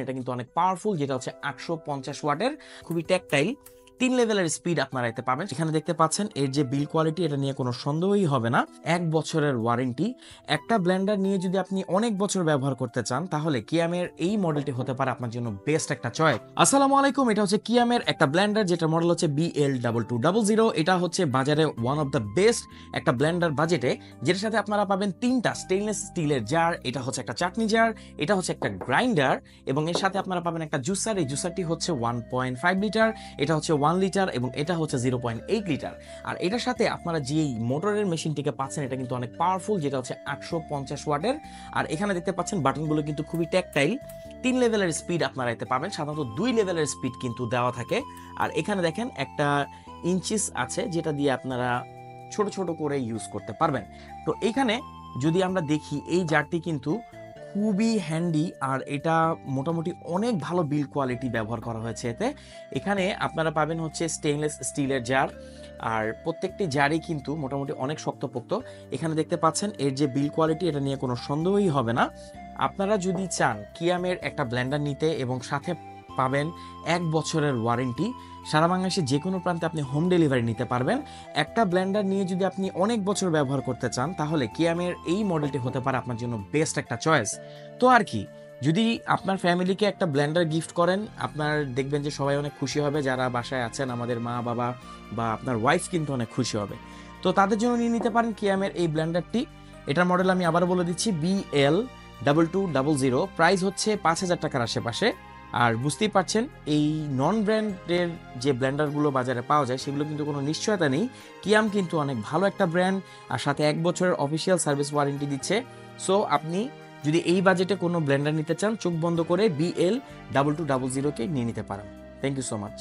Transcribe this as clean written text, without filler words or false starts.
এটা কিন্তু অনেক পাওয়ারফুল, যেটা হচ্ছে 850 ওয়াটের, খুবই ট্যাকটাইল 3 লেভেলের স্পিড আপনারা এতে পাবেন। এখানে দেখতে পাচ্ছেন এর যে বিল কোয়ালিটি, এটা নিয়ে কোনো সন্দেহই হবে না। 1 বছরের ওয়ারেন্টি। একটা ব্লেন্ডার নিয়ে যদি আপনি অনেক বছর ব্যবহার করতে চান, তাহলে কিয়ামের এই মডেলটি হতে পারে আপনার জন্য বেস্ট একটা চয়েস। আসসালামু আলাইকুম, এটা হচ্ছে কিয়ামের একটা ব্লেন্ডার, যেটা মডেল হচ্ছে BL2200। এটা হচ্ছে বাজারে ওয়ান অফ দ্য বেস্ট একটা ব্লেন্ডার বাজেটে, যেটার সাথে আপনারা পাবেন 3টা স্টেইনলেস স্টিলের জার। এটা হচ্ছে একটা চাটনি জার, এটা হচ্ছে একটা গ্রাইন্ডার, এবং এর সাথে আপনারা পাবেন একটা জুসার। এই জুসারটি হচ্ছে 1.5 লিটার, এটা হচ্ছে 1 লিটার, এবং এটা হচ্ছে 0.8 লিটার। আর এটার সাথে আপনারা যে মোটরের মেশিনটিকে পাচ্ছেন, এটা কিন্তু অনেক পাওয়ারফুল, যেটা হচ্ছে 850 ওয়াটের। আর এখানে দেখতে পাচ্ছেন বাটনগুলো কিন্তু খুবই ট্যাকটাইল। 3 লেভেলের স্পিড আপনারা এতে পাবেন, সাধারণত 2 লেভেলের স্পিড কিন্তু দেওয়া থাকে। আর এখানে দেখেন একটা ইঞ্চিস আছে, যেটা দিয়ে আপনারা ছোট ছোট করে ইউজ করতে পারবেন। তো এইখানে যদি আমরা দেখি, এই জারটি কিন্তু খুবই হ্যান্ডি, আর এটা মোটামুটি অনেক ভালো বিল কোয়ালিটি ব্যবহার করা হয়েছে এতে। এখানে আপনারা পাবেন হচ্ছে স্টেইনলেস স্টিলের জার, আর প্রত্যেকটি জারই কিন্তু মোটামুটি অনেক শক্তপোক্ত। এখানে দেখতে পাচ্ছেন এর যে বিল কোয়ালিটি, এটা নিয়ে কোনো সন্দেহই হবে না। আপনারা যদি চান কিয়ামের একটা ব্লেন্ডার নিতে এবং সাথে পাবেন 1 বছরের ওয়ারেন্টি, সারা বাংলাদেশে যে কোনো প্রান্তে আপনি হোম ডেলিভারি নিতে পারবেন। একটা ব্লেন্ডার নিয়ে যদি আপনি অনেক বছর ব্যবহার করতে চান, তাহলে কিয়ামের এই মডেলটি হতে পারে আপনার জন্য বেস্ট একটা চয়েস। তো আর কি, যদি আপনার ফ্যামিলিকে একটা ব্লেন্ডার গিফট করেন, আপনার দেখবেন যে সবাই অনেক খুশি হবে। যারা বাসায় আছেন, আমাদের মা বাবা বা আপনার ওয়াইফ কিন্তু অনেক খুশি হবে। তো তাদের জন্য নিয়ে নিতে পারেন কিয়ামের এই ব্লেন্ডারটি। এটার মডেল আমি আবার বলে দিচ্ছি, BL2200। প্রাইস হচ্ছে 5,000 টাকার আশেপাশে। আর বুঝতেই পারছেন, এই নন ব্র্যান্ডের যে ব্লেন্ডারগুলো বাজারে পাওয়া যায়, সেগুলো কিন্তু কোনো নিশ্চয়তা নেই। কিয়াম কিন্তু অনেক ভালো একটা ব্র্যান্ড, আর সাথে 1 বছরের অফিসিয়াল সার্ভিস ওয়ারেন্টি দিচ্ছে। সো আপনি যদি এই বাজেটে কোনো ব্লেন্ডার নিতে চান, চোখ বন্ধ করে BL2200কে নিয়ে নিতে পারেন। Thank you so much.